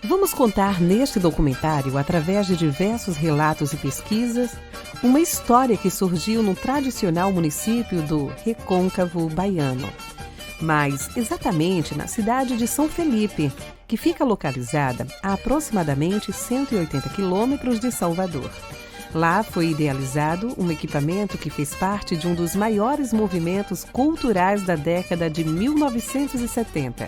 Vamos contar neste documentário, através de diversos relatos e pesquisas, uma história que surgiu no tradicional município do Recôncavo Baiano, mas exatamente na cidade de São Felipe, que fica localizada a aproximadamente 180 quilômetros de Salvador. Lá foi idealizado um equipamento que fez parte de um dos maiores movimentos culturais da década de 1970.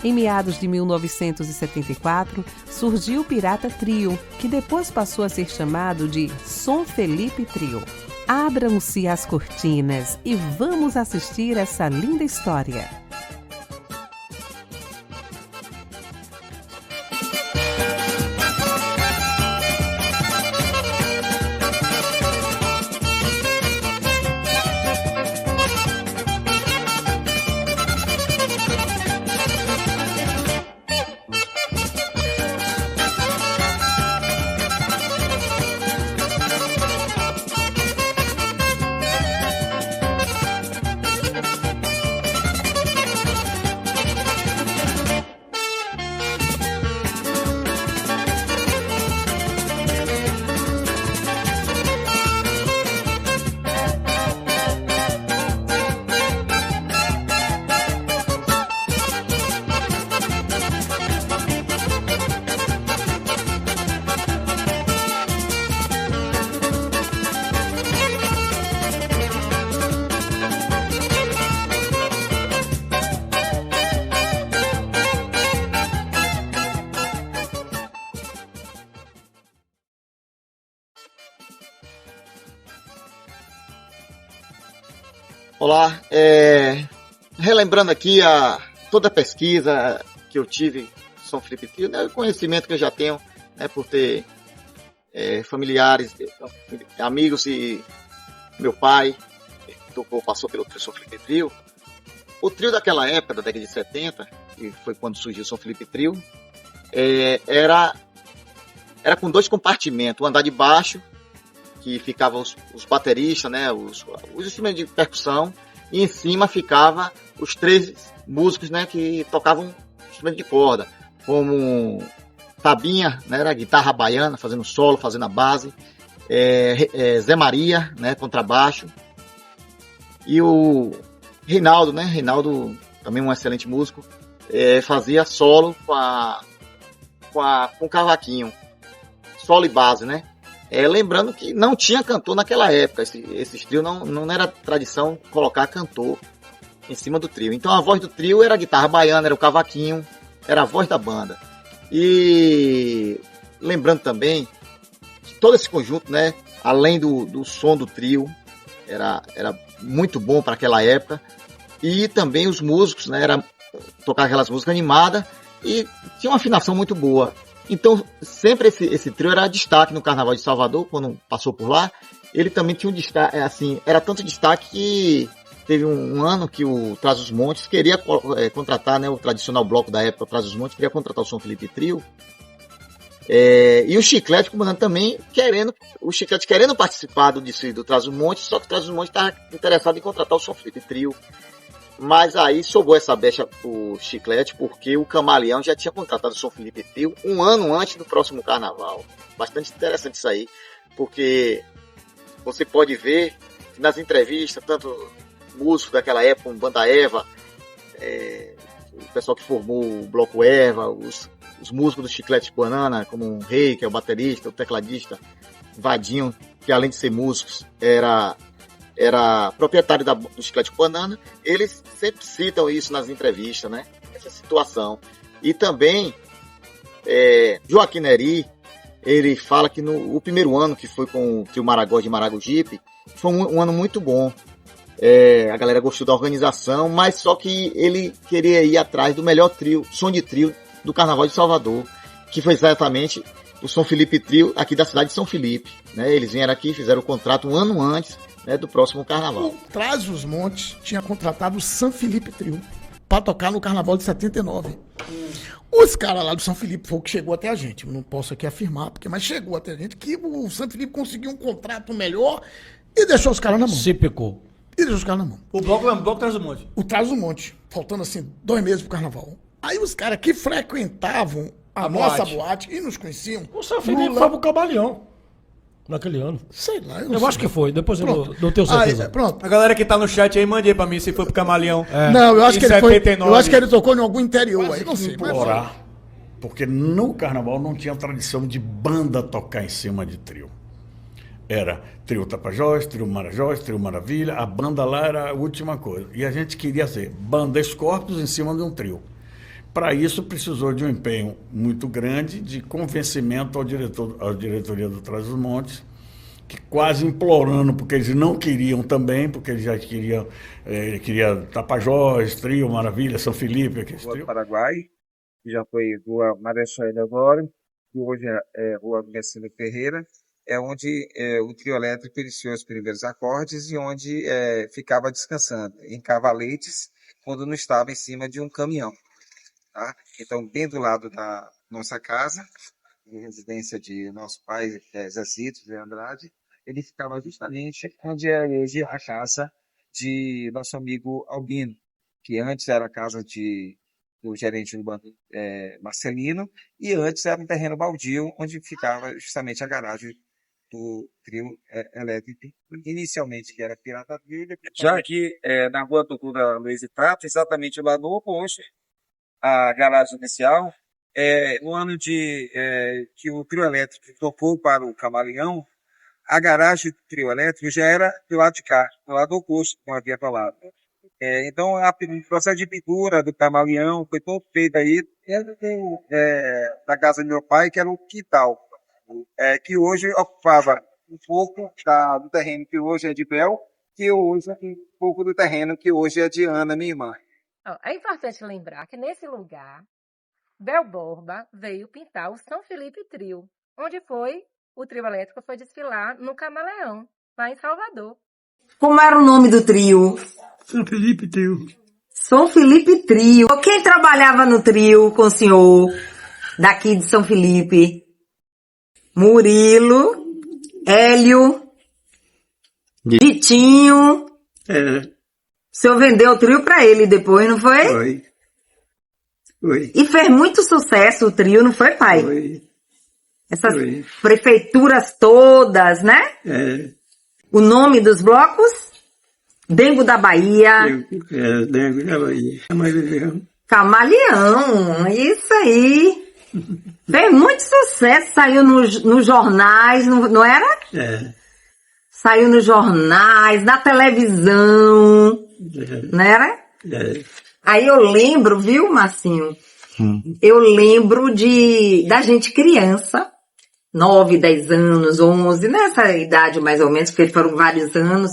Em meados de 1974, surgiu o Pirata Trio, que depois passou a ser chamado de Som Felipe Trio. Abram-se as cortinas e vamos assistir essa linda história. Olá, relembrando aqui toda a pesquisa que eu tive em São Felipe Trio, né, o conhecimento que eu já tenho, né, por ter familiares, amigos e meu pai passou pelo São Felipe Trio. O trio daquela época, da década de 70, que foi quando surgiu o São Felipe Trio, era com dois compartimentos, o andar de baixo, que ficavam os bateristas, né, os instrumentos de percussão, e em cima ficava os três músicos, né, que tocavam instrumento de corda, como Tabinha, né, era a guitarra baiana, fazendo solo, fazendo a base, Zé Maria, né, contrabaixo, e o Reinaldo, né, Reinaldo, também um excelente músico, fazia solo com cavaquinho, solo e base, né. Lembrando que não tinha cantor naquela época, esses trios não era tradição colocar cantor em cima do trio. Então a voz do trio era a guitarra baiana, era o cavaquinho, era a voz da banda. E lembrando também que todo esse conjunto, né, além do som do trio, era muito bom para aquela época. E também os músicos, né, tocar aquelas músicas animadas e tinha uma afinação muito boa. Então, sempre esse trio era destaque no Carnaval de Salvador, quando passou por lá. Ele também tinha um destaque, assim, era tanto destaque que teve um ano que o Trás-os-Montes queria contratar, né, o tradicional bloco da época, o Trás-os-Montes, queria contratar o São Felipe Trio. E o Chiclete, comandante, também querendo participar do desfile do Trás-os-Montes, só que o Trás-os-Montes estava interessado em contratar o São Felipe Trio. Mas aí sobrou essa brecha pro Chiclete, porque o Camaleão já tinha contratado o São Felipe Trio um ano antes do próximo carnaval. Bastante interessante isso aí, porque você pode ver que nas entrevistas, tanto músicos daquela época, como Banda Eva, o pessoal que formou o Bloco Eva, os músicos do Chiclete Banana, como o Rei, que é o baterista, o tecladista, Vadinho, que além de ser músicos, era proprietário do Chiclete Banana. Eles sempre citam isso nas entrevistas, né? Essa situação. E também, Joaquim Neri, ele fala que o primeiro ano, que foi com o trio Maragós de Maragogipe, foi um ano muito bom. A galera gostou da organização, mas só que ele queria ir atrás do melhor trio, som de trio do Carnaval de Salvador, que foi exatamente o São Felipe Trio, aqui da cidade de São Felipe, né? Eles vieram aqui e fizeram o contrato um ano antes, né, do próximo carnaval. O Trás-os-Montes tinha contratado o São Felipe Trio para tocar no carnaval de 79. Os caras lá do São Felipe foi o que chegou até a gente. Eu não posso aqui afirmar, mas chegou até a gente que o São Felipe conseguiu um contrato melhor e deixou os caras na mão. Se picou. E deixou os caras na mão. O bloco Trás-os-Montes. O Trás-os-Montes. Faltando assim 2 meses pro carnaval. Aí os caras que frequentavam a nossa boate e nos conheciam. O São Felipe foi pro Camaleão naquele ano. Sei lá, Eu acho que foi, depois eu não tenho certeza. Pronto. A galera que tá no chat aí, mande aí pra mim se foi pro Camaleão. Não, eu acho Em que ele foi. 79. Eu acho que ele tocou em algum interior aí, não sei. Mas Orar. Porque no carnaval não tinha tradição de banda tocar em cima de trio. Era trio Tapajós, trio Marajós, trio Maravilha. A banda lá era a última coisa. E a gente queria ser banda Scorpions em cima de um trio. Para isso precisou de um empenho muito grande de convencimento à diretoria do Trás-os-Montes, que quase implorando, porque eles não queriam também, porque eles já queriam Tapajós, trio Maravilha, São Felipe, aqueles Rua do trio. Paraguai, que já foi Rua Marechal Deodoro, que hoje é Rua Messina Ferreira, é onde o trio elétrico iniciou os primeiros acordes e onde ficava descansando em cavaletes quando não estava em cima de um caminhão. Tá? Então, bem do lado da nossa casa, residência de nosso pai, Zé Cito, Zé Andrade, ele ficava justamente onde é hoje a casa de nosso amigo Albino, que antes era a casa do gerente urbano Marcelino, e antes era um terreno baldio, onde ficava justamente a garagem do trio elétrico, inicialmente que era Pirata Trio, já aqui na rua Doutora Luiz e Tato, exatamente lá no oposto, a garagem inicial, no ano que o trio elétrico tocou para o Camaleão, a garagem do trio elétrico já era do lado de cá, do lado oposto, como havia falado. Então, o processo de pintura do Camaleão foi todo feito aí da casa do meu pai, que era o quintal, que hoje ocupava um pouco do terreno que hoje é de Bel, que hoje é um pouco do terreno que hoje é de Ana, minha irmã. É importante lembrar que nesse lugar, Bel Borba veio pintar o São Felipe Trio, onde o trio elétrico foi desfilar no Camaleão, lá em Salvador. Como era o nome do trio? São Felipe Trio. São Felipe Trio. Quem trabalhava no trio com o senhor daqui de São Felipe? Murilo, Hélio, Vitinho. O senhor vendeu o trio pra ele depois, não foi? Foi. E fez muito sucesso o trio, não foi, pai? Foi. Essas prefeituras todas, né? O nome dos blocos? Dengo da Bahia. Dengo da Bahia. Camaleão, isso aí. Fez muito sucesso, saiu nos jornais, não era? Saiu nos jornais, na televisão, não era? Aí eu lembro, viu, Marcinho? Eu lembro da gente criança, 9, 10 anos, 11, nessa idade mais ou menos, porque foram vários anos,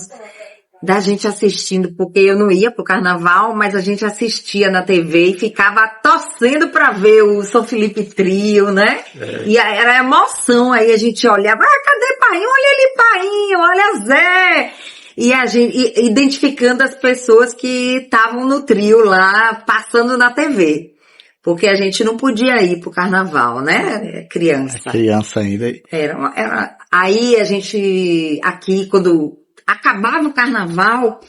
da gente assistindo, porque eu não ia pro carnaval, mas a gente assistia na TV e ficava torcendo pra ver o São Felipe Trio, né? E era emoção, aí a gente olhava, cadê Painho? Olha ali Painho, olha Zé! E a gente identificando as pessoas que estavam no trio lá, passando na TV. Porque a gente não podia ir pro carnaval, né? Criança. Criança ainda. Aí a gente, aqui, quando acabava o carnaval,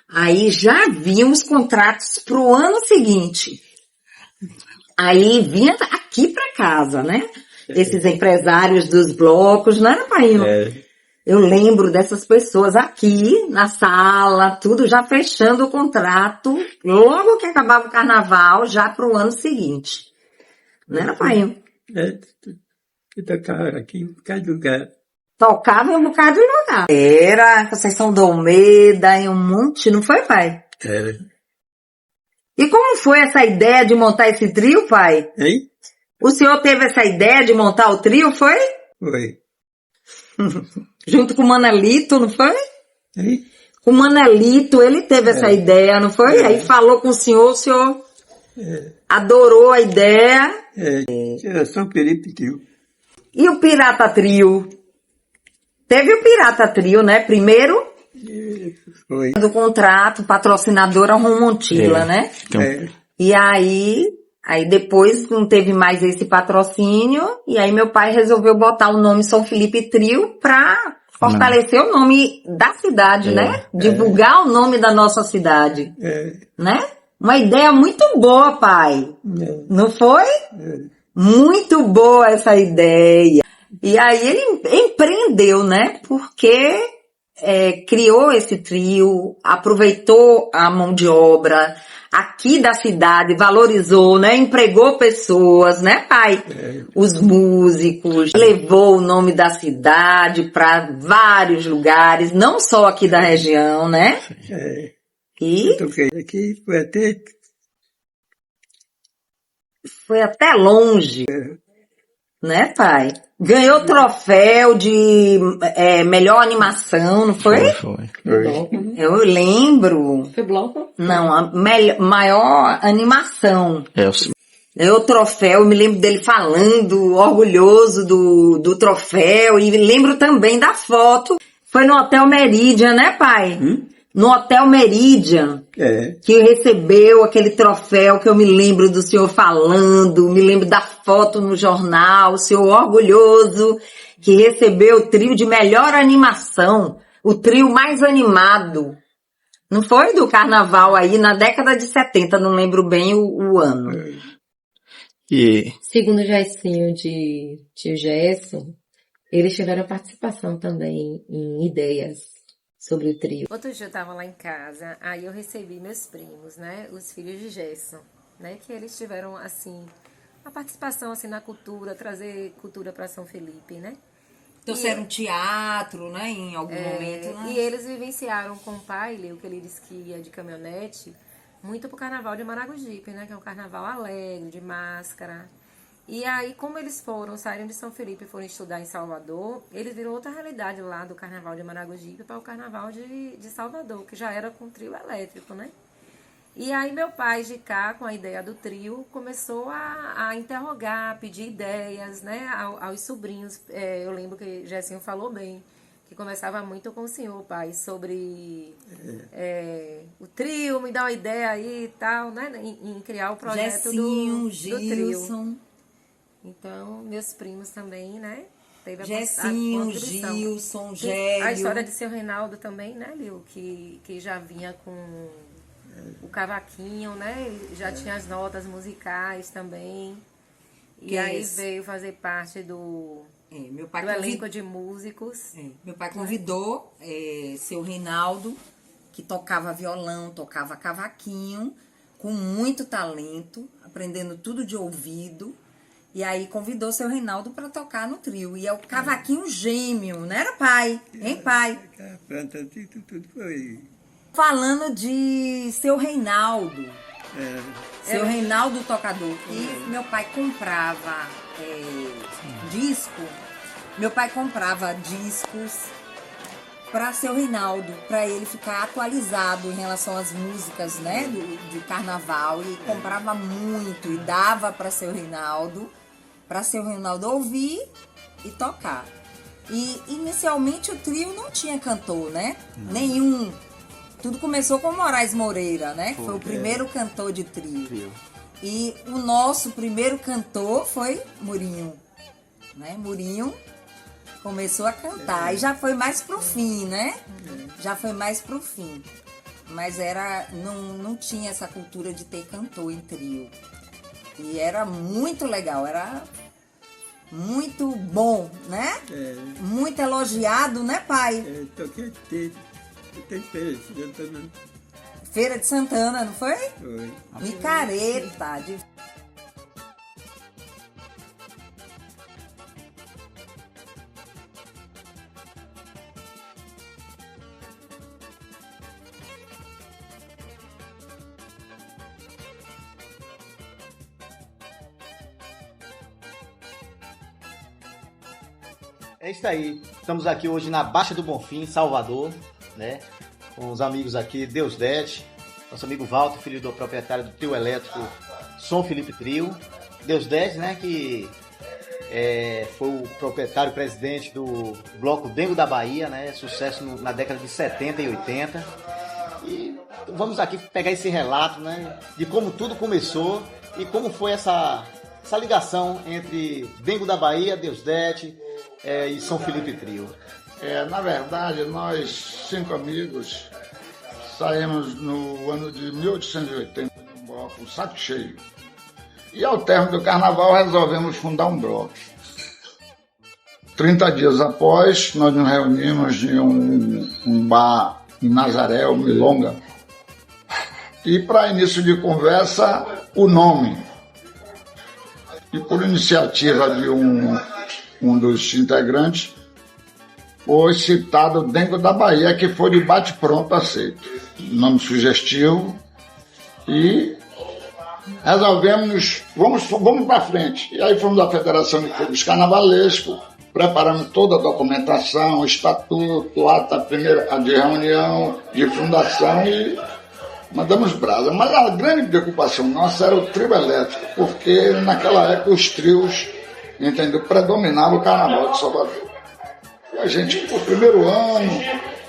aí já víamos contratos pro ano seguinte. Aí vinha aqui pra casa, né? Esses empresários dos blocos, não era, Painho? Eu lembro dessas pessoas aqui na sala, tudo já fechando o contrato, logo que acabava o carnaval, já para o ano seguinte. Não era, Painho? Tocava aqui em um bocado de lugar. Tocava em um bocado de lugar. Era Conceição do Almeida, em um monte, não foi, pai? E como foi essa ideia de montar esse trio, pai? Hein? O senhor teve essa ideia de montar o trio, foi? Foi. Junto com o Manelito, não foi? Hein? O Manelito, ele teve essa ideia, não foi? Aí falou com o senhor adorou a ideia. Era São Felipe Trio. E o Pirata Trio? Teve o Pirata Trio, né? Primeiro, Foi. do contrato, patrocinadora Romontila, né? E aí depois não teve mais esse patrocínio, e aí meu pai resolveu botar o nome São Felipe Trio pra fortalecer o nome da cidade, né? Divulgar o nome da nossa cidade, né? Uma ideia muito boa, pai. Não foi? Muito boa essa ideia. E aí ele empreendeu, né? Porque criou esse trio, aproveitou a mão de obra aqui da cidade, valorizou, né? Empregou pessoas, né, pai? Os músicos, levou o nome da cidade para vários lugares, não só aqui da região, né? E Eu toquei aqui, foi até longe, né, pai? Ganhou troféu de melhor animação, não foi? Foi. Eu lembro. Foi Blanco? Não, a maior animação. É, Ganhou troféu, eu me lembro dele falando, orgulhoso do troféu, e lembro também da foto. Foi no Hotel Meridian, né, pai? No Hotel Meridian, que recebeu aquele troféu, que eu me lembro do senhor falando, me lembro da foto no jornal, o senhor orgulhoso, que recebeu o trio de melhor animação, o trio mais animado. Não foi do carnaval aí, na década de 70, não lembro bem o ano. E Segundo o Gessinho de tio Gesso, eles tiveram participação também em ideias sobre o trio. Outro dia eu tava lá em casa, aí eu recebi meus primos, né, os filhos de Gerson, né, que eles tiveram, assim, uma participação, assim, na cultura, trazer cultura para São Felipe, né. Trouxeram teatro, né, em algum momento, né? E eles vivenciaram com o pai, o que ele disse que ia de caminhonete, muito pro carnaval de Maragogipe, né, que é um carnaval alegre, de máscara. E aí, como eles saíram de São Felipe e foram estudar em Salvador, eles viram outra realidade lá do carnaval de Maragogipe para o carnaval de Salvador, que já era com trio elétrico, né? E aí meu pai, de cá, com a ideia do trio, começou a interrogar, pedir ideias, né, aos sobrinhos. Eu lembro que Gessinho falou bem, que conversava muito com o senhor, pai, sobre o trio, me dá uma ideia aí e tal, né, em criar o projeto Gessinho, do Gilson. trio. Então, meus primos também, né? Teve a Gessinho, contribuição. Gilson, E Gélio. a história de seu Reinaldo também, né, Lil? Que já vinha com o cavaquinho, né? Já tinha as notas musicais também. E aí veio fazer parte do Meu pai elenco de músicos. Meu pai convidou seu Reinaldo, que tocava violão, tocava cavaquinho, com muito talento, aprendendo tudo de ouvido. E aí convidou seu Reinaldo para tocar no trio. E é o cavaquinho gêmeo, não era, pai? Hein, pai? tudo foi. Falando de seu Reinaldo. Seu Reinaldo tocador. E meu pai comprava disco. Meu pai comprava discos para seu Reinaldo, para ele ficar atualizado em relação às músicas, né, de carnaval. E comprava muito e dava para seu Reinaldo ouvir e tocar. E inicialmente o trio não tinha cantor, né? Nenhum. Tudo começou com Moraes Moreira, né? Foi o primeiro cantor de trio. E o nosso primeiro cantor foi Murinho, né? Murinho começou a cantar e já foi mais pro fim, né? Já foi mais pro fim. Mas não tinha essa cultura de ter cantor em trio. E era muito legal, era muito bom, né? Muito elogiado, né, pai? Toquei Feira de Santana. Feira de Santana, não foi? Foi. Micareta. É isso aí. Estamos aqui hoje na Baixa do Bonfim, Salvador, né? Com os amigos aqui, Deusdete, nosso amigo Walter, filho do proprietário do trio elétrico Som Felipe Trio. Deusdete, né? Que foi o proprietário e presidente do bloco Dengo da Bahia, né? Sucesso na década de 70 e 80. E vamos aqui pegar esse relato, né? De como tudo começou e como foi essa ligação entre Dengo da Bahia, Deusdete e São Felipe Trio. Na verdade, nós 5 amigos saímos no ano de 1880 de um bloco Saco Cheio. E ao término do carnaval resolvemos fundar um bloco. 30 dias após, nós nos reunimos em um bar em Nazaré, o Milonga. E para início de conversa, o nome. E por iniciativa de um dos integrantes, foi citado Dengo da Bahia, que foi de bate-pronto aceito. Nome sugestivo. E resolvemos, vamos para frente. E aí fomos à Federação de Clubes Carnavalescos, preparamos toda a documentação, o estatuto, ata primeira de reunião, de fundação e mandamos brasa. Mas a grande preocupação nossa era o trio elétrico, porque naquela época os trios, entendeu, predominavam o Carnaval de Salvador. E a gente, no primeiro ano,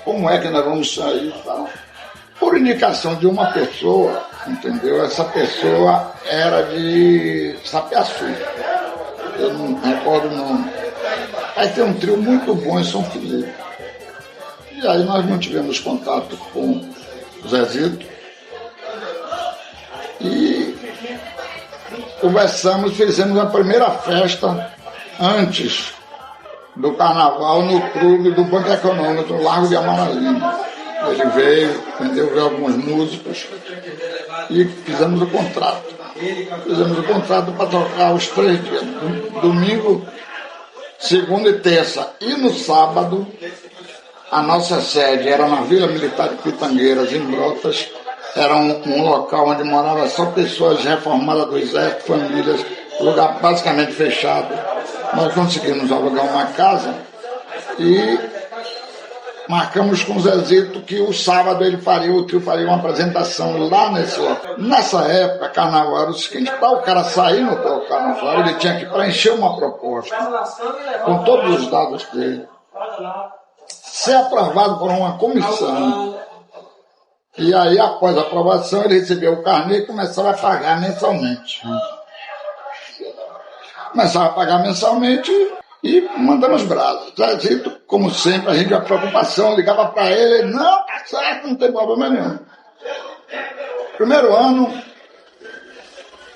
como é que nós vamos sair e tal? Por indicação de uma pessoa, entendeu? Essa pessoa era de Sapiaçu. Eu não recordo o nome. Aí tem um trio muito bom em São Felipe. E aí nós mantivemos contato com o Zezito e conversamos, fizemos a primeira festa antes do carnaval no clube do Banco Econômico, no Largo de Amaralina. Ele veio, entendeu? Veio alguns músicos e fizemos o contrato. Fizemos o contrato para tocar os 3 dias. Domingo, segunda e terça. E no sábado, a nossa sede era na Vila Militar de Pitangueiras, em Brotas. Era um local onde morava só pessoas reformadas do exército, famílias, lugar basicamente fechado. Nós conseguimos alugar uma casa e marcamos com o Zezito que o sábado o trio faria uma apresentação lá nesse local. Nessa época, carnaval era o seguinte: para o cara sair no carnaval, ele tinha que preencher uma proposta com todos os dados dele, ser aprovado por uma comissão. E aí, após a aprovação, ele recebeu o carnê e começava a pagar mensalmente. Começava a pagar mensalmente e mandamos brasa. Zezito, como sempre, a gente tinha preocupação, ligava para ele, não, tá certo, não tem problema nenhum. Primeiro ano,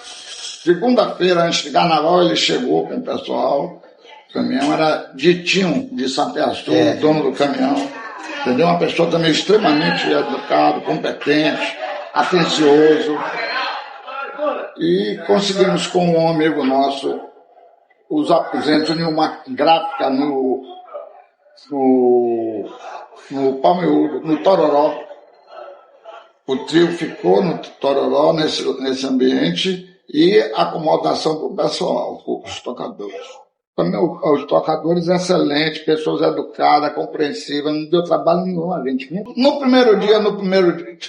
segunda-feira antes de carnaval, ele chegou com o pessoal. O caminhão era Ditinho de Sapiaçu, dono do caminhão. Entendeu? Uma pessoa também extremamente educada, competente, atencioso. E conseguimos com um amigo nosso os aposentos em uma gráfica no Palmeúdo, no Tororó. O trio ficou no Tororó, nesse ambiente, e acomodação para o pessoal, os tocadores. Os tocadores excelentes, pessoas educadas, compreensivas, não deu trabalho nenhum a gente. No primeiro dia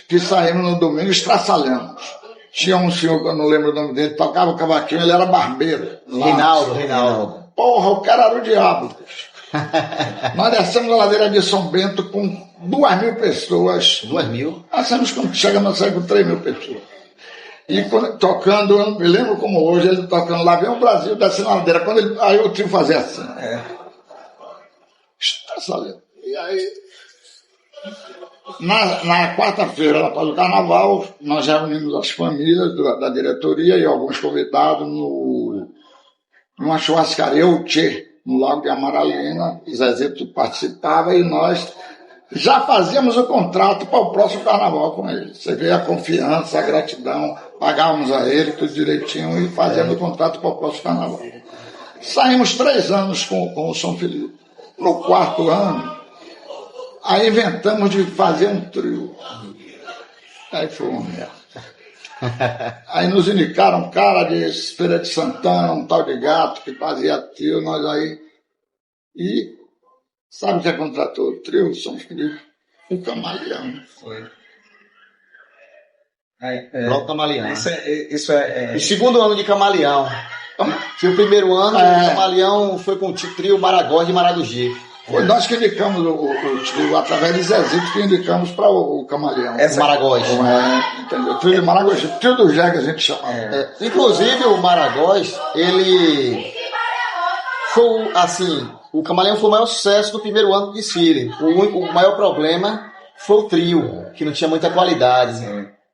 que saímos no domingo, estraçalhamos. Tinha um senhor, que eu não lembro o nome dele, tocava o cavaquinho, ele era barbeiro. Reinaldo. Porra, o cara era o diabo. Nós descemos a ladeira de São Bento com 2.000 pessoas. 2.000? Nós chegamos a sair com 3.000 pessoas. E tocando, eu me lembro como hoje, ele tocando lá, vem o Brasil descendo a ladeira. Aí eu tive que fazer assim. E aí, na quarta-feira, após o carnaval, nós reunimos as famílias da diretoria e alguns convidados numa churrascaria, o Tchê, no Lago de Amaralina. O Zezito participava e nós já fazíamos o contrato para o próximo carnaval com ele. Você vê a confiança, a gratidão, pagávamos a ele tudo direitinho e fazíamos o contrato para o próximo carnaval. Saímos 3 anos com o São Felipe. No 4º ano, aí inventamos de fazer um trio. Aí foi uma merda. Aí nos indicaram um cara de Feira de Santana, um tal de Gato, que fazia trio, nós aí. E sabe o que contratou o trio, São Felipe? O Camaleão. Foi. Bloco Camaleão. Isso é. O segundo ano de Camaleão. Que o primeiro ano, o Camaleão foi com o trio Maragós de Maragogipe. Foi nós que indicamos o trio, através de Zezito, que indicamos para o Camaleão. O Maragós. Entendeu? O trio de Maragogi, o trio do Jegue a gente chama. Inclusive o Maragós, ele foi, assim, o Camaleão foi o maior sucesso do primeiro ano do desfile. O maior problema foi o trio, que não tinha muita qualidade.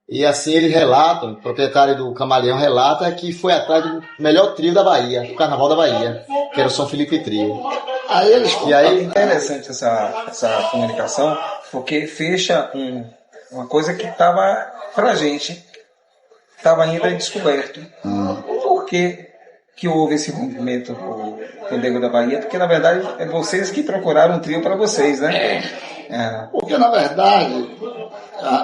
E assim ele relata, o proprietário do Camaleão relata que foi atrás do melhor trio da Bahia, do Carnaval da Bahia, que era o São Felipe Trio. Aí eles... E aí é interessante essa comunicação, porque fecha uma coisa que estava pra gente, estava ainda descoberto. Por que houve esse movimento com o Nego da Bahia? Porque na verdade é vocês que procuraram um trio para vocês, né? Porque na verdade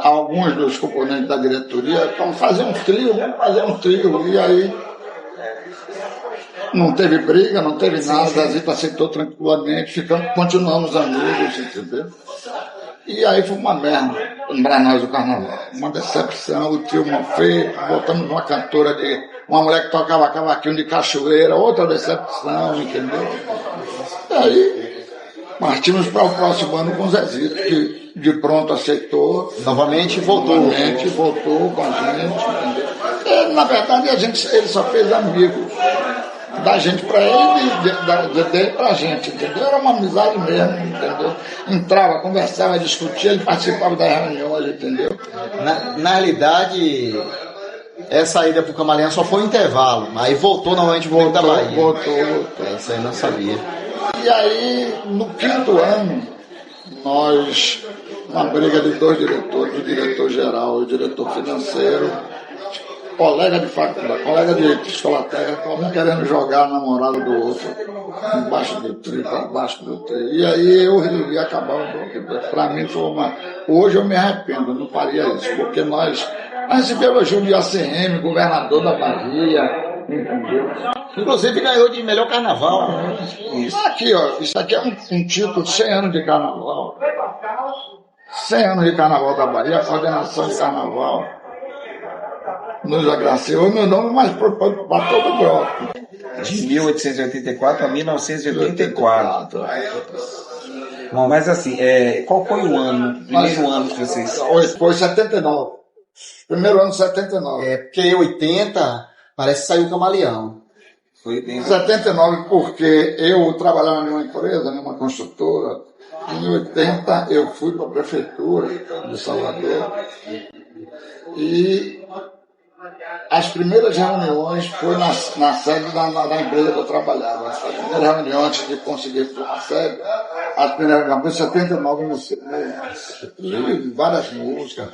alguns dos componentes da diretoria vamos fazer um trio, e aí não teve briga, não teve nada, a gente aceitou tranquilamente, continuamos amigos, entendeu? E aí foi uma merda para nós o carnaval, uma decepção, o trio mal feito, voltamos uma cantora uma mulher que tocava cavaquinho de cachoeira, outra decepção, entendeu? E aí partimos para o próximo ano com o Zezito, que de pronto aceitou. Novamente voltou com a gente, entendeu? E, na verdade, ele só fez amigos. Da gente para ele e dele para a gente, entendeu? Era uma amizade mesmo, entendeu? Entrava, conversava, discutia, ele participava das reuniões, entendeu? Na realidade, essa ida pro Camaleão só foi um intervalo, aí voltou novamente pro da Bahia. Voltou. Isso aí não sabia. E aí, no 5º ano, nós, uma briga de 2 diretores, o diretor-geral e o diretor financeiro, colega de faculdade, colega de escola técnica, um querendo jogar a namorada do outro, embaixo do trio, para baixo do trio. E aí eu resolvi acabar o bloco. Para mim foi Hoje eu me arrependo, não faria isso, porque nós recebemos ajuda de ACM, governador da Bahia, entendeu? Inclusive ganhou de melhor carnaval. Isso aqui, ó, isso aqui é um título, 100 anos de carnaval. 100 anos de carnaval da Bahia, a coordenação de carnaval nos agraciou, meu nome mais para todo o bloco. De 1884 a 1984. Bom, mas assim, qual foi o ano, primeiro ano que vocês... Foi 79. Primeiro ano 79. Porque 80 parece que saiu o Camaleão. Foi 79 porque eu trabalhava numa empresa, numa construtora. Em 80 eu fui para a prefeitura de Salvador. E as primeiras reuniões foi na sede da empresa que eu trabalhava. A primeira reunião, antes de conseguir uma sede, a primeira reunião foi em 79, várias músicas.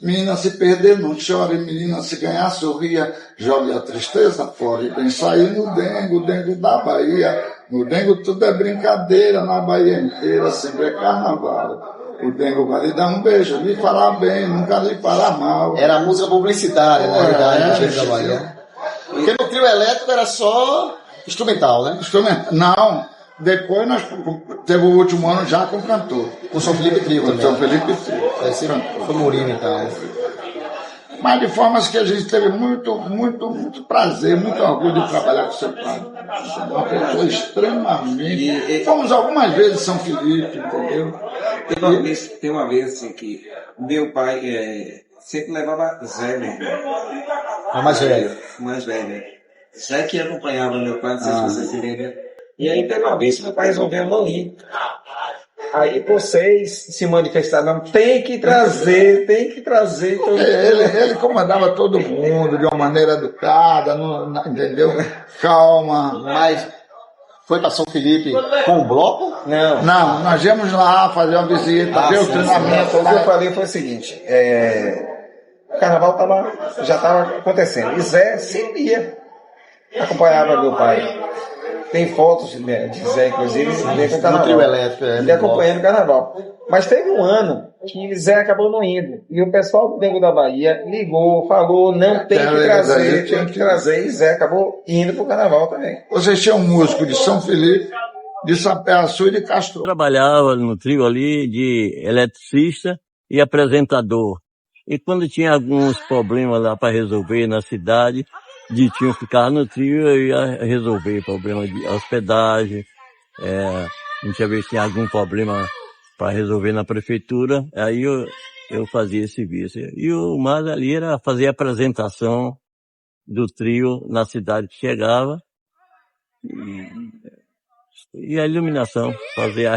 Menina, se perder, não chore, menina, se ganhar, sorria, jogue a tristeza fora e bem sair no dengo da Bahia. No dengo tudo é brincadeira, na Bahia inteira sempre é carnaval. O dengo vai lhe dar um beijo, lhe falar bem, nunca lhe falar mal. Era música publicitária, na verdade, da Bahia. Porque no trio elétrico era só instrumental, né? Não, depois nós teve o último ano já com cantor. Com o São Felipe Trio também. São Felipe Trio. Foi Murilo, então. Mas de formas que a gente teve muito prazer, muito orgulho de trabalhar com o seu pai. Uma pessoa extremamente... Fomos algumas vezes em São Felipe, entendeu? Tem uma vez assim, que meu pai sempre levava Zé, meu irmão. O mais velho. O mais velho. Zé que acompanhava meu pai, não sei se você se lembra. E aí, teve uma vez que meu pai resolveu não ir. Aí vocês se manifestaram, tem que trazer. Então, ele comandava todo mundo de uma maneira educada, entendeu? Calma. Mas foi para São Felipe com o bloco? Não, nós íamos lá fazer uma visita, ver o treinamento. O que eu falei foi o seguinte, o carnaval já estava acontecendo. E Zé sempre ia, acompanhava meu pai. Tem fotos de Zé, inclusive, dentro do carnaval. Ele acompanhando o carnaval. Mas teve um ano que Zé acabou não indo. E o pessoal do Dengo da Bahia ligou, falou, não, tem que trazer. E Zé acabou indo pro carnaval também. Vocês tinham um músico de São Felipe, de Sapé-Açu e de Castro. Trabalhava no trio ali de eletricista e apresentador. E quando tinha alguns problemas lá para resolver na cidade, tinha que ficar no trio, eu ia resolver problema de hospedagem, a gente ia ver se tinha algum problema para resolver na prefeitura, aí eu fazia esse serviço. E o mais ali era fazer a apresentação do trio na cidade que chegava, e a iluminação, fazer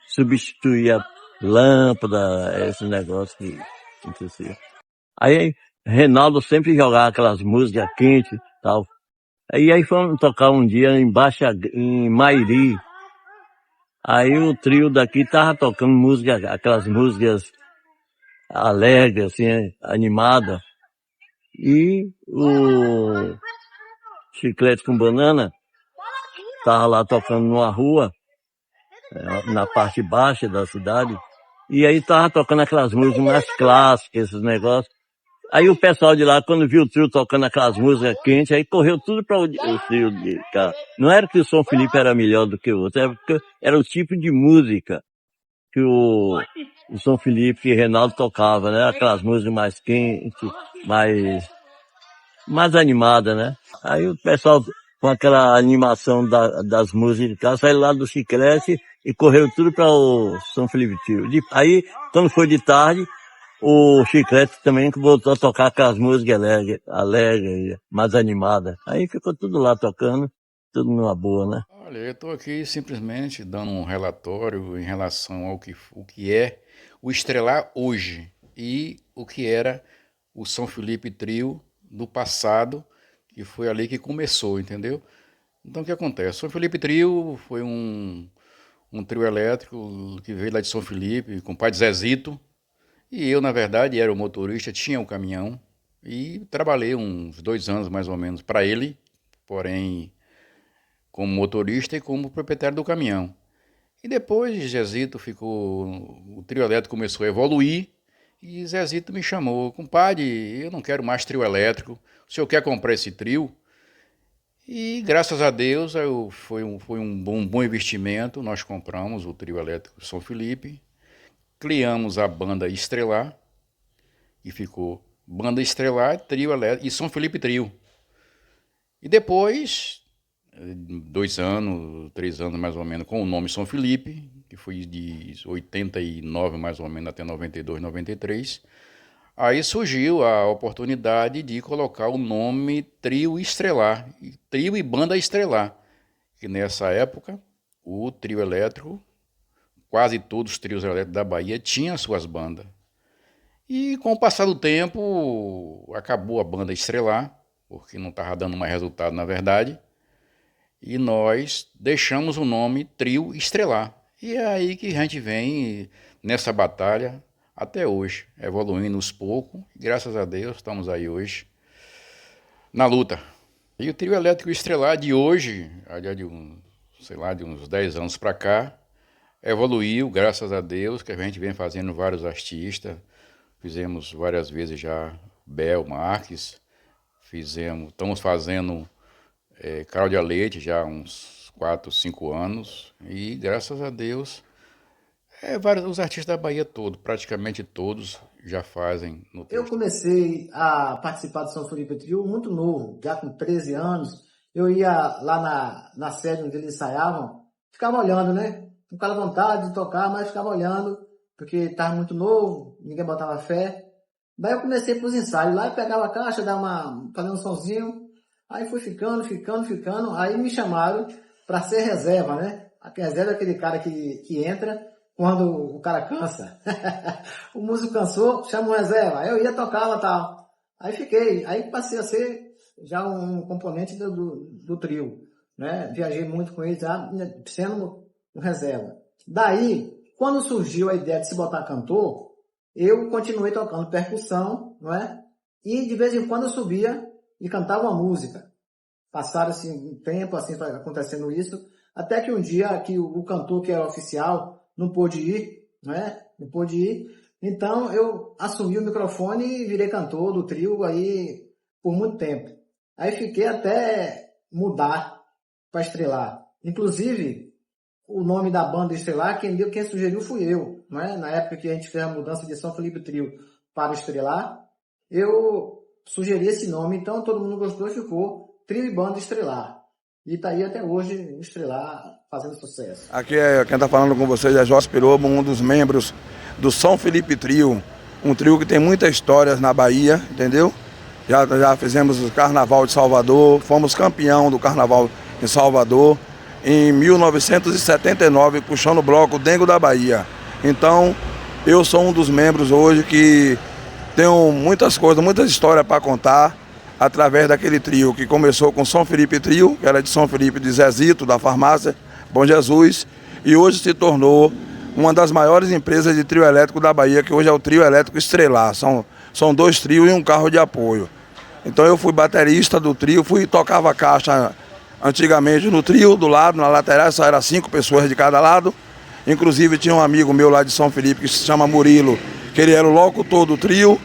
substituir a lâmpada, esse negócio que acontecia. Aí Reinaldo sempre jogava aquelas músicas quentes e tal. Aí fomos tocar um dia em Mairi. Aí o trio daqui tava tocando música, aquelas músicas alegres, assim, animadas. E o Chiclete com Banana tava lá tocando numa rua, na parte baixa da cidade. E aí tava tocando aquelas músicas mais clássicas, esses negócios. Aí o pessoal de lá, quando viu o trio tocando aquelas músicas quentes, aí correu tudo para o trio de cá. Não era que o São Felipe era melhor do que o outro, era o tipo de música que o São Felipe e Reinaldo tocava, né? Aquelas músicas mais quentes, mais animadas, né? Aí o pessoal, com aquela animação das músicas, saiu lá do Chiclete e correu tudo para o São Felipe Trio. Aí, quando foi de tarde, o Chiclete também voltou a tocar aquelas músicas alegres, mais animadas. Aí ficou tudo lá tocando, tudo numa boa, né? Olha, eu estou aqui simplesmente dando um relatório em relação ao que é o Estrelar hoje e o que era o São Felipe Trio do passado, que foi ali que começou, entendeu? Então o que acontece? O São Felipe Trio foi um trio elétrico que veio lá de São Felipe, com o pai de Zezito. E eu, na verdade, era o motorista, tinha o caminhão e trabalhei uns 2 anos mais ou menos para ele, porém como motorista e como proprietário do caminhão. E depois Zezito o trio elétrico começou a evoluir e Zezito me chamou: compadre, eu não quero mais trio elétrico, o senhor quer comprar esse trio? E graças a Deus foi um bom investimento, nós compramos o trio elétrico São Felipe. Criamos a banda Estrelar, e ficou Banda Estrelar, Trio Elétrico e São Felipe Trio. E depois, 2 anos, 3 anos mais ou menos, com o nome São Felipe, que foi de 89 mais ou menos até 92, 93, aí surgiu a oportunidade de colocar o nome Trio Estrelar, Trio e Banda Estrelar, que nessa época o trio elétrico, quase todos os trios elétricos da Bahia tinham suas bandas. E com o passar do tempo, acabou a banda Estrelar, porque não estava dando mais resultado na verdade, e nós deixamos o nome Trio Estrelar. E é aí que a gente vem nessa batalha até hoje, evoluindo aos poucos, e graças a Deus estamos aí hoje na luta. E o trio elétrico Estrelar de hoje, de uns 10 anos para cá, evoluiu, graças a Deus, que a gente vem fazendo vários artistas, fizemos várias vezes já Bel Marques, estamos fazendo Cláudia Leite já há uns 4, 5 anos, e graças a Deus, os artistas da Bahia praticamente todos já fazem no texto. Eu comecei a participar do São Felipe Trio muito novo, já com 13 anos, eu ia lá na sede onde eles ensaiavam, ficava olhando, né? Com aquela vontade de tocar, mas ficava olhando, porque estava muito novo, ninguém botava fé. Daí eu comecei para os ensaios, lá eu pegava a caixa, fazendo um sonzinho, aí fui ficando, aí me chamaram para ser reserva, né? A reserva é aquele cara que entra quando o cara cansa. O músico cansou, chama um reserva, aí eu ia tocava e tal. Aí passei a ser já um componente do trio, né? Viajei muito com eles, já sendo um reserva. Daí, quando surgiu a ideia de se botar cantor, eu continuei tocando percussão, não é? E de vez em quando eu subia e cantava uma música. Passaram assim, um tempo assim, acontecendo isso, até que um dia que o cantor que era oficial não pôde ir, né? Não pôde ir. Então eu assumi o microfone e virei cantor do trio aí por muito tempo. Aí fiquei até mudar para Estrelar. Inclusive, o nome da banda Estrelar, quem sugeriu fui eu, não é? Na época que a gente fez a mudança de São Felipe Trio para Estrelar, eu sugeri esse nome, então todo mundo gostou e ficou Trio e Banda Estrelar. E tá aí até hoje Estrelar fazendo sucesso. Aqui quem está falando com vocês é Jorge Pirobo, um dos membros do São Felipe Trio, um trio que tem muitas histórias na Bahia, entendeu? Já fizemos o Carnaval de Salvador, fomos campeão do Carnaval em Salvador, em 1979, puxando o bloco Dengo da Bahia. Então, eu sou um dos membros hoje que tenho muitas coisas, muitas histórias para contar através daquele trio que começou com São Felipe Trio, que era de São Felipe de Zezito, da farmácia Bom Jesus, e hoje se tornou uma das maiores empresas de trio elétrico da Bahia, que hoje é o Trio Elétrico Estrelar. São 2 trios e um carro de apoio. Então eu fui baterista do trio, tocava caixa antigamente no trio, do lado, na lateral, só era 5 pessoas de cada lado. Inclusive tinha um amigo meu lá de São Felipe, que se chama Murilo, que ele era o locutor do trio.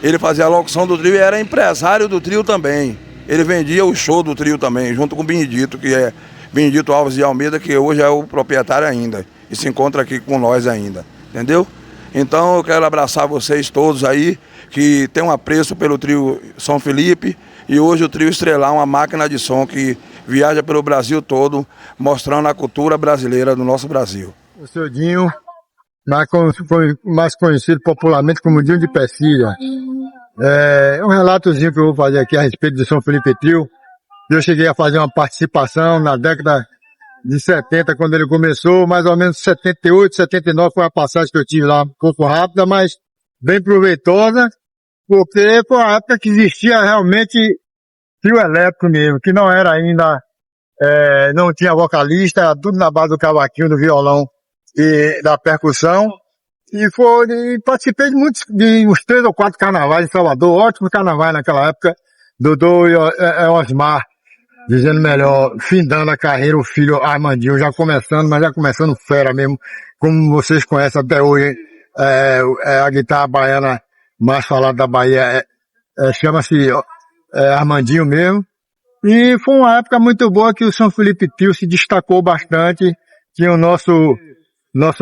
Ele fazia a locução do trio e era empresário do trio também. Ele vendia o show do trio também, junto com o Benedito, que é Benedito Alves de Almeida, que hoje é o proprietário ainda. E se encontra aqui com nós ainda, entendeu? Então eu quero abraçar vocês todos aí, que tem um apreço pelo trio São Felipe. E hoje o trio Estrelar é uma máquina de som que viaja pelo Brasil todo, mostrando a cultura brasileira do nosso Brasil. O seu Dinho, mais conhecido popularmente como Dinho de Pesquilha. É um relatozinho que eu vou fazer aqui a respeito do São Felipe Trio. Eu cheguei a fazer uma participação na década de 70, quando ele começou, mais ou menos 78, 79 foi a passagem que eu tive lá, um pouco rápida, mas bem proveitosa, porque foi a época que existia realmente trio elétrico mesmo, que não era ainda, não tinha vocalista, era tudo na base do cavaquinho, do violão e da percussão. E participei de uns 3 ou 4 carnavais em Salvador, ótimos carnavais naquela época, Dodô e Osmar, dizendo melhor, findando a carreira, o filho Armandinho, já começando fera mesmo, como vocês conhecem até hoje, a guitarra baiana mais falada da Bahia, chama-se Armandinho mesmo. E foi uma época muito boa que o São Felipe Trio se destacou bastante. Tinha o nosso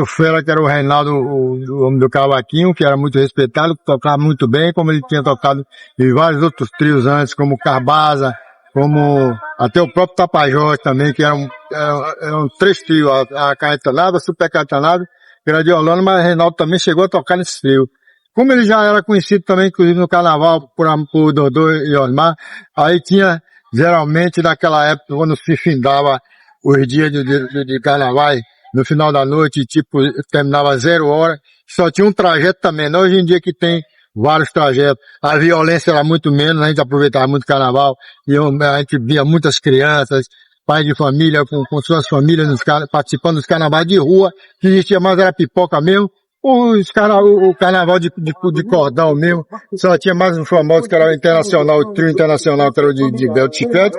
fera, que era o Reinaldo, o homem do cavaquinho, que era muito respeitado, tocava muito bem, como ele tinha tocado em vários outros trios antes, como Carbaza, como até o próprio Tapajós também, que eram 3 trios, a Caetanada, a Super Caetanada, que era de Holanda, mas o Reinaldo também chegou a tocar nesse trio. Como ele já era conhecido também, inclusive no carnaval, por Dodô e Osmar, aí tinha, geralmente, naquela época, quando se findava os dias de carnaval, no final da noite, tipo, terminava 0 hora, só tinha um trajeto também, não hoje em dia que tem vários trajetos. A violência era muito menos, a gente aproveitava muito o carnaval, e a gente via muitas crianças, pais de família, com suas famílias, participando dos carnavais de rua, que existia mais era pipoca mesmo, o carnaval de cordão mesmo, só tinha mais um famoso que era o internacional, o trio internacional, que era o de Belo Chiclete,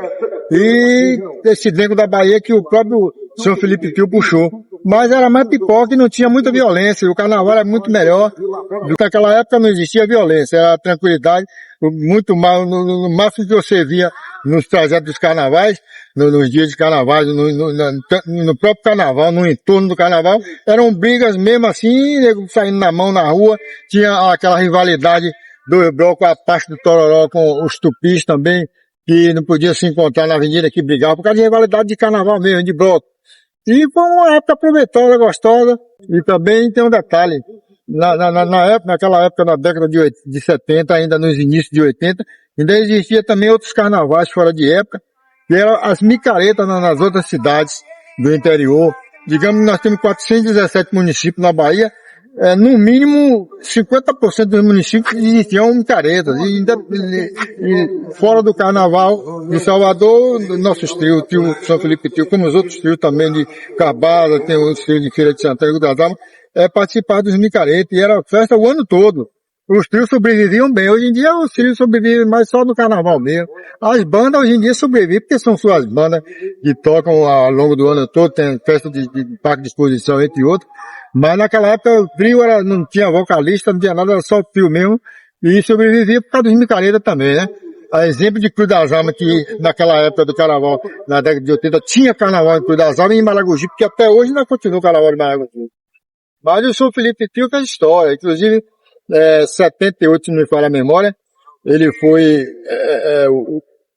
e esse dengo da Bahia que o próprio São Felipe Trio puxou. Mas era mais pipoca e não tinha muita violência, o carnaval era muito melhor, do que naquela época não existia violência, era tranquilidade, muito mal, no máximo que você via nos trajetos dos carnavais, nos dias de carnaval, no próprio carnaval, no entorno do carnaval, eram brigas mesmo assim, saindo na mão na rua, tinha aquela rivalidade do bloco, a parte do Tororó com os tupis também, que não podia se encontrar na avenida que brigava, por causa de rivalidade de carnaval mesmo, de bloco. E foi uma época proveitosa, gostosa, e também tem um detalhe, naquela época, na década de 70, ainda nos inícios de 80, ainda existia também outros carnavais fora de época, que eram as micaretas nas outras cidades do interior. Digamos que nós temos 417 municípios na Bahia, no mínimo 50% dos municípios existiam micaretas. E fora do carnaval de Salvador, nossos trios, o trio São Felipe Trio, como os outros trios também de Carbaza, tem outros trios de Feira de Santana, das Almas, participar dos micaretas, e era festa o ano todo. Os trios sobreviviam bem. Hoje em dia os trios sobrevivem mais só no carnaval mesmo. As bandas hoje em dia sobrevivem porque são suas bandas que tocam ao longo do ano todo, tem festa de parque de exposição, entre outros. Mas naquela época o trio não tinha vocalista, não tinha nada, era só o trio mesmo. E sobrevivia por causa dos micaretas também, né? A exemplo de Cruz das Almas, que naquela época do carnaval, na década de 80, tinha carnaval em Cruz das Almas e em Maragogi, porque até hoje ainda continua o carnaval de Maragogi. Mas o São Felipe Trio que é história, inclusive 78, se não me falha a memória, ele foi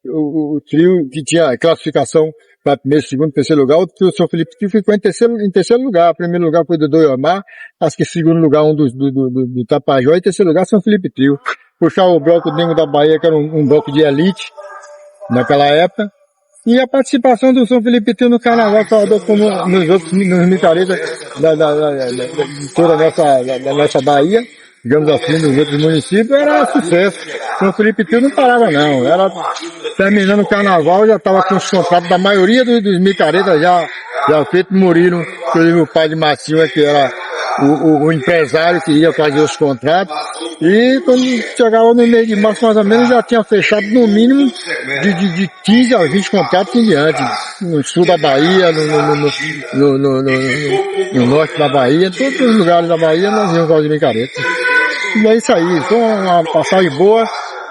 o trio que tinha classificação para primeiro, segundo, terceiro lugar. O trio São Felipe Trio ficou em terceiro lugar. Primeiro lugar foi do Omar, acho que segundo lugar do Tapajó, e terceiro lugar São Felipe Trio. Puxar o bloco Dengo da Bahia, que era um bloco de elite naquela época. E a participação do São Felipe Trio no Carnaval Salvador, como nos micaretas toda a nossa Bahia, digamos assim, nos outros municípios, era sucesso. São Felipe Trio não parava não, era terminando o carnaval, já estava com os contratos da maioria dos micaretas já feito, Murilo, inclusive o pai de Marcinho, que era o empresário que ia fazer os contratos, e quando chegava no mês de março, mais ou menos, já tinha fechado no mínimo de 15 a 20 contratos em diante, no sul da Bahia, no norte da Bahia, em todos os lugares da Bahia nós íamos fazer micareta. E é isso aí, foi uma passagem boa,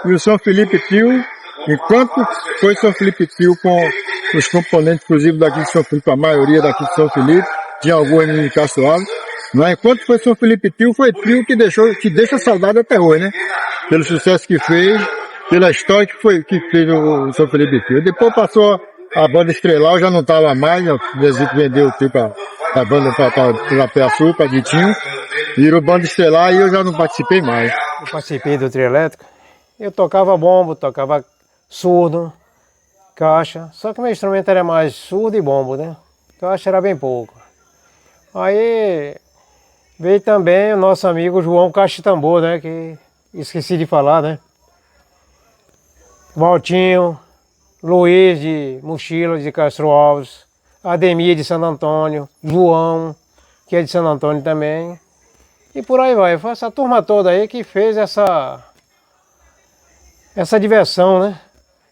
e o São Felipe Trio, enquanto foi São Felipe Trio com os componentes, inclusive daqui de São Felipe, a maioria daqui de São Felipe, tinha alguns em Castro Alves, mas enquanto foi São Felipe Trio, foi trio que deixa saudade até hoje, né? Pelo sucesso que fez, pela história que fez o São Felipe Trio. Depois passou a banda Estrelar, já não estava mais, o Zezito vendeu o trio a banda para Peaçu, para Ditinho, virou banda Estrelar e eu já não participei mais. Eu participei do trio elétrico, eu tocava bombo, tocava surdo, caixa, só que meu instrumento era mais surdo e bombo, né? Caixa era bem pouco. Aí veio também o nosso amigo João Caixa Tambor, né? Que esqueci de falar, né? Valtinho, Luiz de Mochila de Castro Alves, Ademir de Santo Antônio, João, que é de Santo Antônio também. E por aí vai. Foi essa turma toda aí que fez essa diversão, né?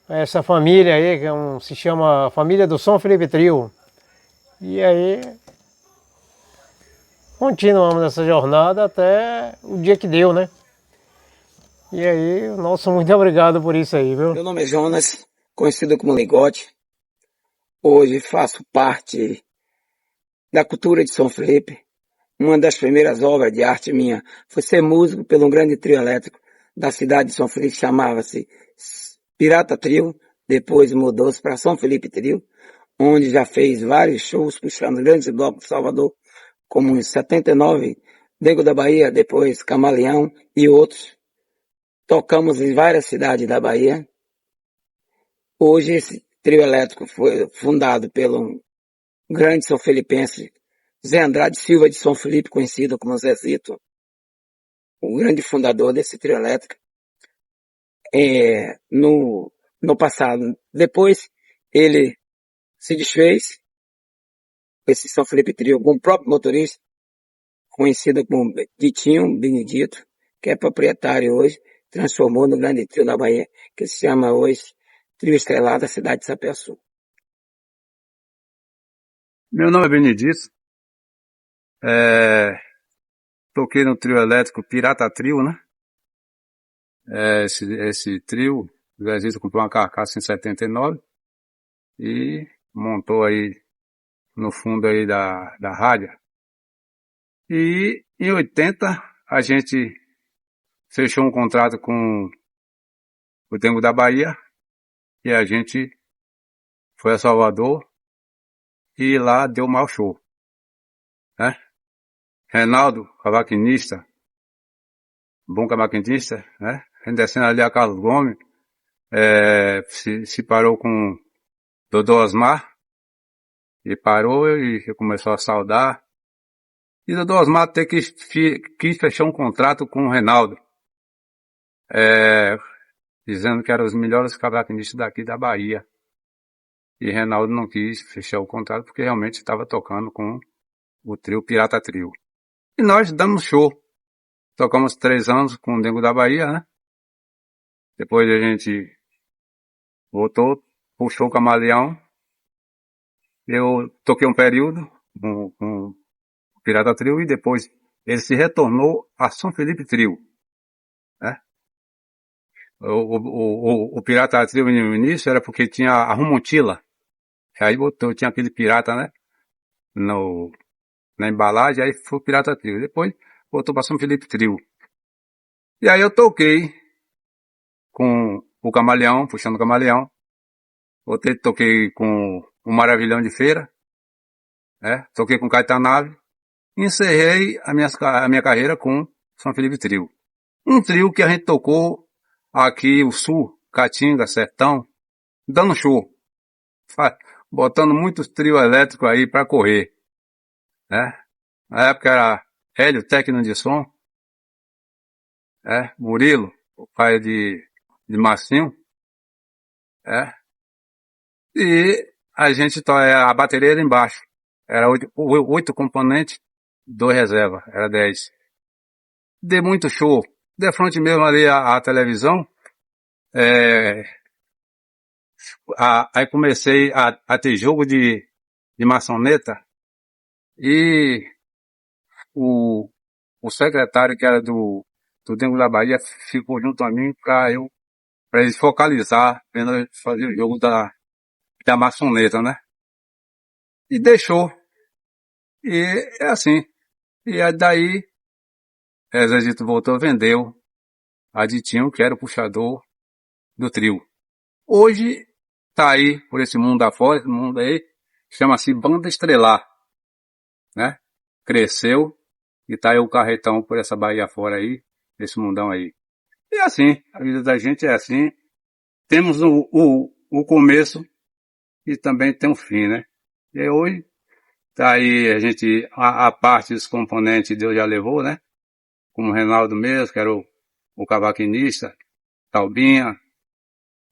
Essa família aí, que se chama Família do São Felipe Trio. E aí continuamos essa jornada até o dia que deu, né? E aí, nosso muito obrigado por isso aí, viu? Meu nome é Jonas, conhecido como Ligote. Hoje faço parte da cultura de São Felipe. Uma das primeiras obras de arte minha foi ser músico pelo um grande trio elétrico da cidade de São Felipe, chamava-se Pirata Trio, depois mudou-se para São Felipe Trio, onde já fez vários shows puxando grandes blocos de Salvador, como em 79, Nego da Bahia, depois Camaleão e outros. Tocamos em várias cidades da Bahia. Hoje esse trio elétrico foi fundado pelo grande são felipense Zé Andrade Silva de São Felipe, conhecido como Zezito, o grande fundador desse trio elétrico. No passado. Depois ele se desfez, esse São Felipe Trio, com o próprio motorista, conhecido como Ditinho Benedito, que é proprietário hoje, transformou no grande trio da Bahia, que se chama hoje Trio Estrelado da cidade de Sapé-Sul. Meu nome é Benedito, toquei no trio elétrico Pirata Trio, né? Esse trio, o Zezito comprou uma carcaça em 79 e montou aí no fundo aí da rádio. E em 80 a gente fechou um contrato com o Dengo da Bahia e a gente foi a Salvador e lá deu mau show, né? Reinaldo, cavaquinista, bom cavaquinista, né? Descendo ali a Carlos Gomes, se parou com Dodô Osmar, e parou e começou a saudar. E Dodô Osmar até quis fechar um contrato com o Reinaldo, dizendo que eram os melhores cavaquinistas daqui da Bahia. E Reinaldo não quis fechar o contrato porque realmente estava tocando com o trio Pirata Trio. E nós damos show. Tocamos 3 anos com o Dengo da Bahia, né? Depois a gente voltou, puxou o Camaleão. Eu toquei um período com o Pirata Trio e depois ele se retornou a São Felipe Trio, né? O Pirata Trio no início era porque tinha a Rumontila. Aí tinha aquele pirata, né? Na embalagem, aí foi o Pirata Trio. Depois voltou para São Felipe Trio. E aí eu toquei com o Camaleão, puxando o Camaleão. Toquei com o Maravilhão de Feira, né? Toquei com Caetanave. E encerrei a minha carreira com São Felipe Trio. Um trio que a gente tocou aqui, o Sul, Caatinga, Sertão, dando show. Botando muitos trios elétricos aí pra correr, né? Na época era Hélio, técnico de som. Murilo, o pai de Marcinho, e a gente, a bateria era embaixo. Era 8 componentes, 2 reserva, era 10. Dei muito show. De frente mesmo ali a televisão, aí comecei a ter jogo de maçaneta, e o secretário que era do Dengo da Bahia ficou junto a mim pra ele focalizar, vendo fazer o jogo da maçaneta, né? E deixou. E é assim. E aí daí, o exército voltou, vendeu a Ditinho, que era o puxador do trio. Hoje, tá aí, por esse mundo afora, esse mundo aí, chama-se Banda Estrelar, né? Cresceu, e tá aí o carretão por essa Bahia fora aí, esse mundão aí. E é assim, a vida da gente é assim. Temos o começo e também tem um fim, né? E hoje, tá aí a parte dos componentes Deus já levou, né? Como o Reinaldo mesmo, que era o cavaquinista, Talbinha,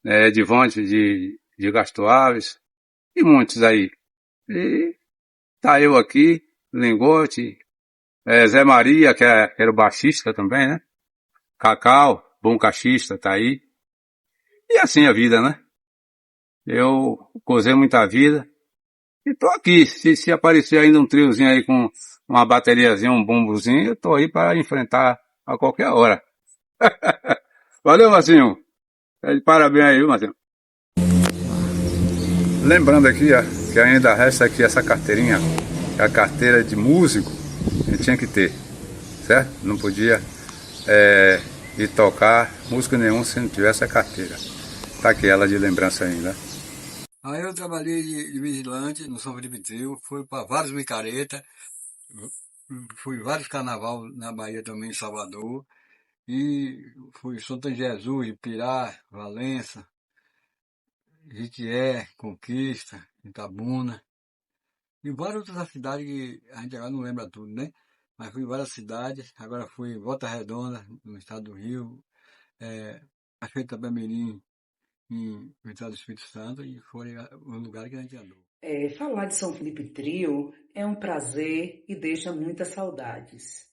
Edivante de Gasto Alves, e muitos aí. E tá eu aqui, Lingote, Zé Maria, que era o baixista também, né? Cacau, bom caixista, tá aí. E assim a vida, né? Eu gozei muita vida. E tô aqui. Se aparecer ainda um triozinho aí com uma bateriazinha, um bombozinho, eu tô aí para enfrentar a qualquer hora. Valeu, Marcinho. Parabéns aí, viu, Marcinho? Lembrando aqui, que ainda resta aqui essa carteirinha, que é a carteira de músico, a gente tinha que ter, certo? Não podia ir tocar música nenhuma se não tivesse a carteira. Tá aqui ela de lembrança ainda. Aí eu trabalhei de vigilante no São Felipe Trio, fui para vários micaretas, fui vários carnaval na Bahia também, em Salvador, e fui Santa Jesus, Ipirá, Valença, Jitié, Conquista, Itabuna, e várias outras cidades que a gente agora não lembra tudo, né? Mas fui em várias cidades, agora fui em Volta Redonda, no estado do Rio, Prefeito Tabamirim, no estado do Espírito Santo, e foi um lugar que a gente andou. Falar de São Felipe Trio é um prazer e deixa muitas saudades.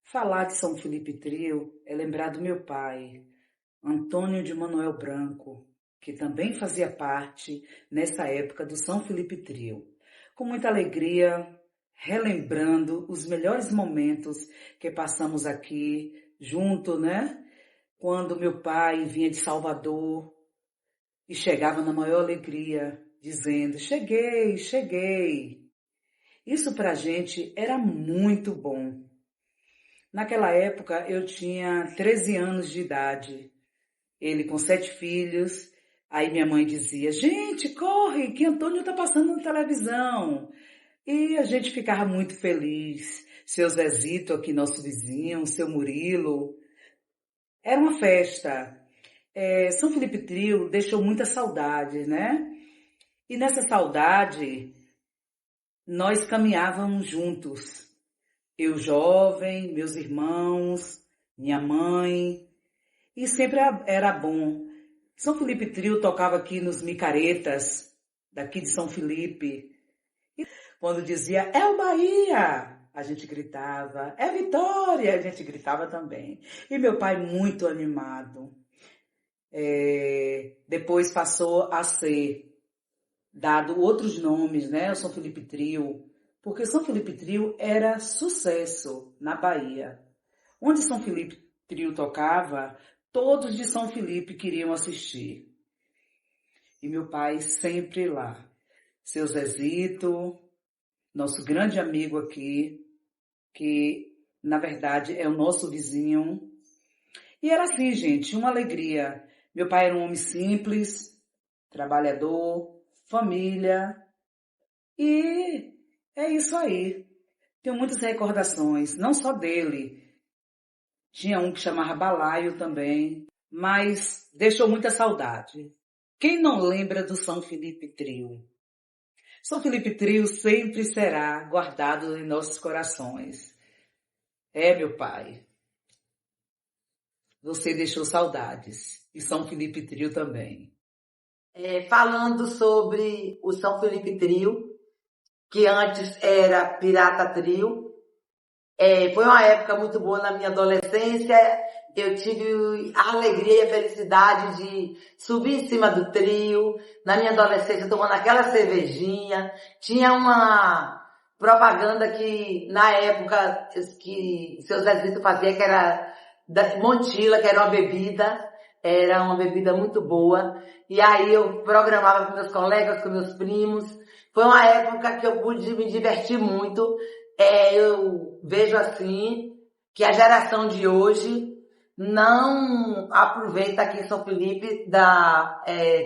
Falar de São Felipe Trio é lembrar do meu pai, Antônio de Manuel Branco, que também fazia parte, nessa época, do São Felipe Trio. Com muita alegria, relembrando os melhores momentos que passamos aqui, junto, né? Quando meu pai vinha de Salvador e chegava na maior alegria, dizendo: cheguei, cheguei. Isso pra gente era muito bom. Naquela época eu tinha 13 anos de idade, ele com 7 filhos. Aí minha mãe dizia: gente, corre, que Antônio está passando na televisão. E a gente ficava muito feliz. Seu Zezito, aqui nosso vizinho, seu Murilo. Era uma festa. São Felipe Trio deixou muita saudade, né? E nessa saudade, nós caminhávamos juntos. Eu jovem, meus irmãos, minha mãe. E sempre era bom. São Felipe Trio tocava aqui nos micaretas, daqui de São Felipe. E quando dizia: é o Bahia, a gente gritava. É Vitória, a gente gritava também. E meu pai muito animado. Depois passou a ser dado outros nomes, né? O São Felipe Trio. Porque São Felipe Trio era sucesso na Bahia. Onde São Felipe Trio tocava, todos de São Felipe queriam assistir. E meu pai sempre lá. Seu Zezito, nosso grande amigo aqui, que na verdade é o nosso vizinho. E era assim, gente, uma alegria. Meu pai era um homem simples, trabalhador, família. E é isso aí. Tenho muitas recordações, não só dele. Tinha um que chamava Balaio também, mas deixou muita saudade. Quem não lembra do São Felipe Trio? São Felipe Trio sempre será guardado em nossos corações. Meu pai. você deixou saudades. E São Felipe Trio também. Falando sobre o São Felipe Trio, que antes era Pirata Trio, foi uma época muito boa na minha adolescência. Eu tive a alegria e a felicidade de subir em cima do trio, na minha adolescência tomando aquela cervejinha. Tinha uma propaganda que na época que seu Zezito fazia, que era da Montila, que era uma bebida muito boa. E aí eu programava com meus colegas, com meus primos. Foi uma época que eu pude me divertir muito. Eu vejo assim que a geração de hoje não aproveita aqui em São Felipe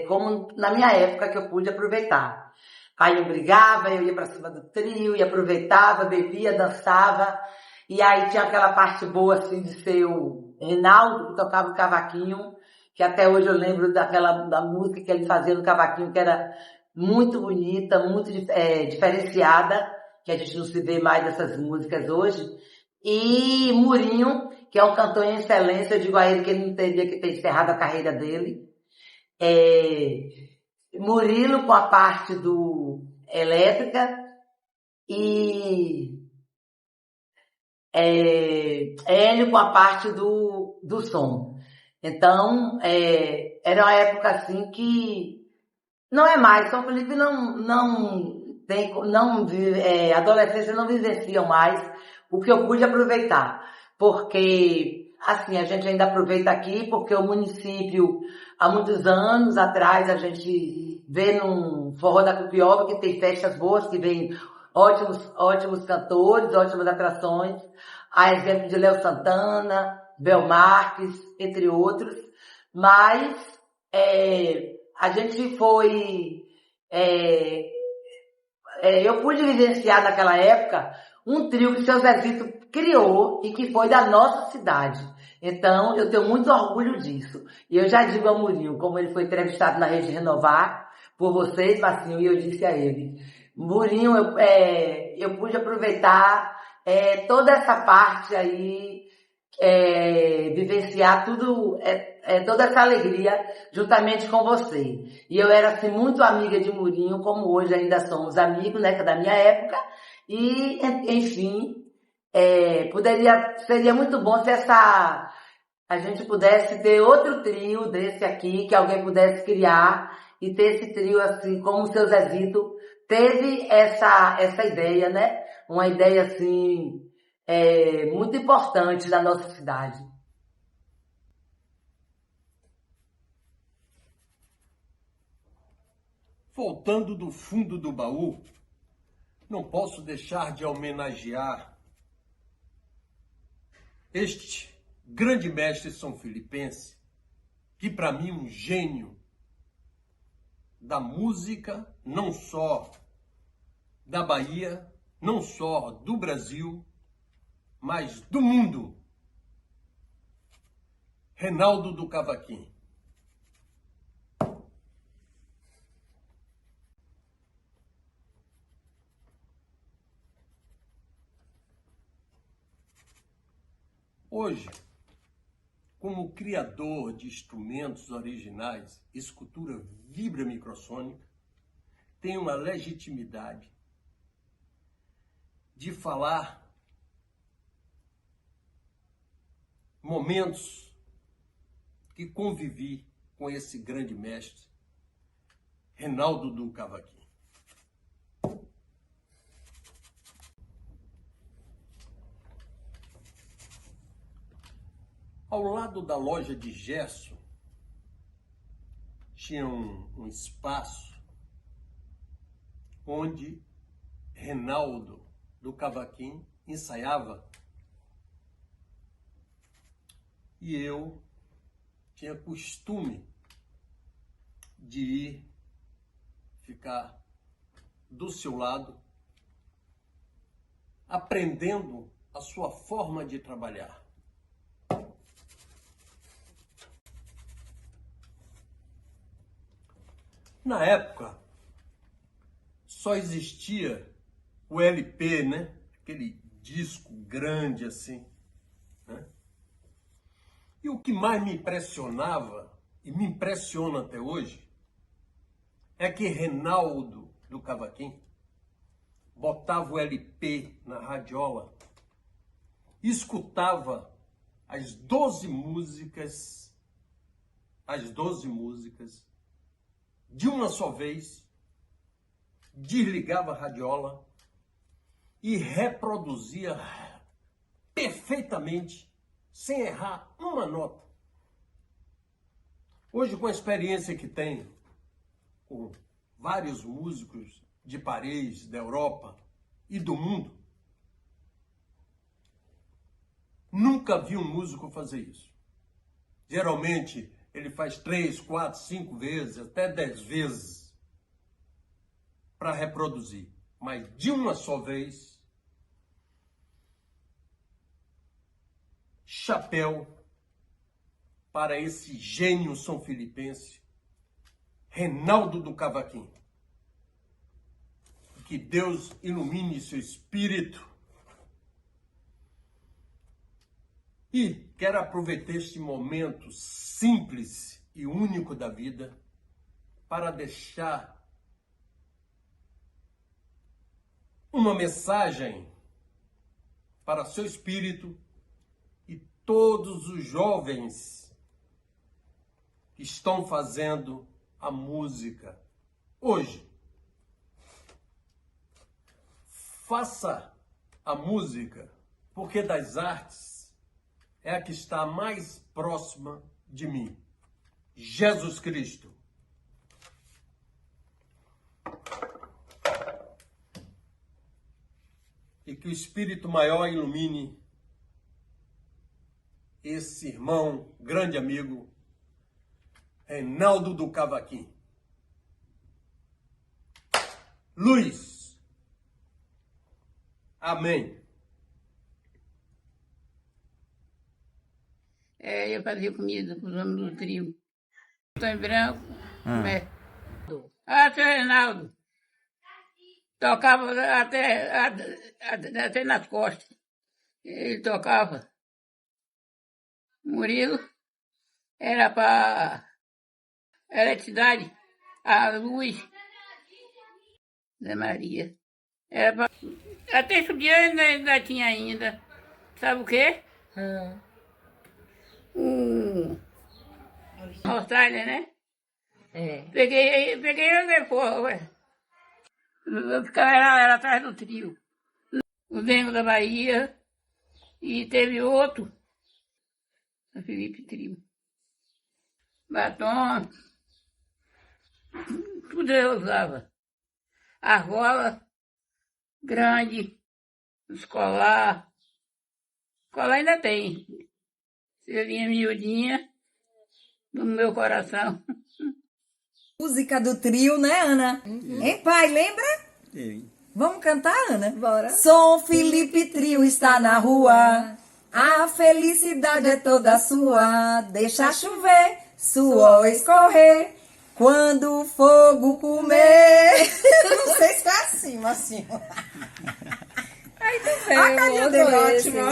como na minha época que eu pude aproveitar. Aí eu brigava, eu ia pra cima do trio, e aproveitava, bebia, dançava. E aí tinha aquela parte boa assim de ser o Reinaldo, que tocava o cavaquinho, que até hoje eu lembro da música que ele fazia no cavaquinho, que era muito bonita, muito diferenciada, que a gente não se vê mais dessas músicas hoje. E Murinho, que é um cantor em excelência, eu digo a ele que ele não teria que ter encerrado a carreira dele. Murilo com a parte do elétrica e Hélio com a parte do som. Então, era uma época assim que não é mais, São Felipe a adolescência não vivenciam mais o que eu pude aproveitar, porque assim, a gente ainda aproveita aqui, porque o município, há muitos anos atrás, a gente vê num Forró da Cupioba que tem festas boas, que vem ótimos cantores, ótimas atrações, a exemplo de Léo Santana, Bel Marques, entre outros, mas a gente foi... eu pude vivenciar naquela época um trio que o seu Zezito criou e que foi da nossa cidade. Então, eu tenho muito orgulho disso. E eu já digo ao Murinho, como ele foi entrevistado na Rede Renovar, por vocês, Marcinho, e eu disse a ele, Murinho, eu pude aproveitar toda essa parte aí, vivenciar tudo, toda essa alegria juntamente com você. E eu era assim muito amiga de Murinho, como hoje ainda somos amigos, né, que é da minha época. E, enfim, seria muito bom se a gente pudesse ter outro trio desse aqui, que alguém pudesse criar e ter esse trio assim, como o seu Zezito teve essa ideia, né? Uma ideia assim, muito importante da nossa cidade. Voltando do fundo do baú, não posso deixar de homenagear este grande mestre são filipense, que para mim um gênio da música, não só da Bahia, não só do Brasil, mas do mundo. Reinaldo do Cavaquinho. Hoje, como criador de instrumentos originais, escultura vibra-microsônica, tem uma legitimidade de falar momentos que convivi com esse grande mestre, Reinaldo do Cavaquinho. Ao lado da loja de gesso, tinha um espaço onde Reinaldo do Cavaquinho ensaiava. E eu tinha costume de ir ficar do seu lado, aprendendo a sua forma de trabalhar. Na época, só existia o LP, né? Aquele disco grande assim, né? E o que mais me impressionava, e me impressiona até hoje, é que Reinaldo do Cavaquinho botava o LP na radiola, escutava as 12 músicas de uma só vez, desligava a radiola e reproduzia perfeitamente, sem errar uma nota. Hoje, com a experiência que tenho com vários músicos de Paris, da Europa e do mundo, nunca vi um músico fazer isso. Geralmente, ele faz 3, 4, 5 vezes, até 10 vezes para reproduzir. Mas de uma só vez, chapéu para esse gênio são filipense, Reinaldo do Cavaquinho. Que Deus ilumine seu espírito. E quero aproveitar este momento simples e único da vida para deixar uma mensagem para seu espírito e todos os jovens que estão fazendo a música hoje. Faça a música, porque das artes é a que está mais próxima de mim. Jesus Cristo. E que o Espírito Maior ilumine esse irmão, grande amigo, Reinaldo do Cavaquinho. Luz. Amém. Eu fazia comida para os homens do trio. Em branco, seu Reinaldo. Tocava até nas costas. Ele tocava. Murilo era para eletricidade, a luz. Zé Maria. Era para... Até estudante ainda tinha ainda. Sabe o quê? Austrália, né? Peguei ele depois. Eu ficava era atrás do trio. O Dengo da Bahia. E teve outro. São Felipe Trio. Batom. Tudo eu usava. Argola. Grande. Escolar. Escolar ainda tem. Selinha miudinha. No meu coração. Música do trio, né, Ana? Hein, pai, lembra? Sim. Vamos cantar, Ana? Bora. Som Felipe Trio está na rua. A felicidade é toda sua. Deixa chover, suor escorrer. Quando o fogo comer. Não sei se é assim, mas assim. Ai, tá bem. A carinha dele é ótima.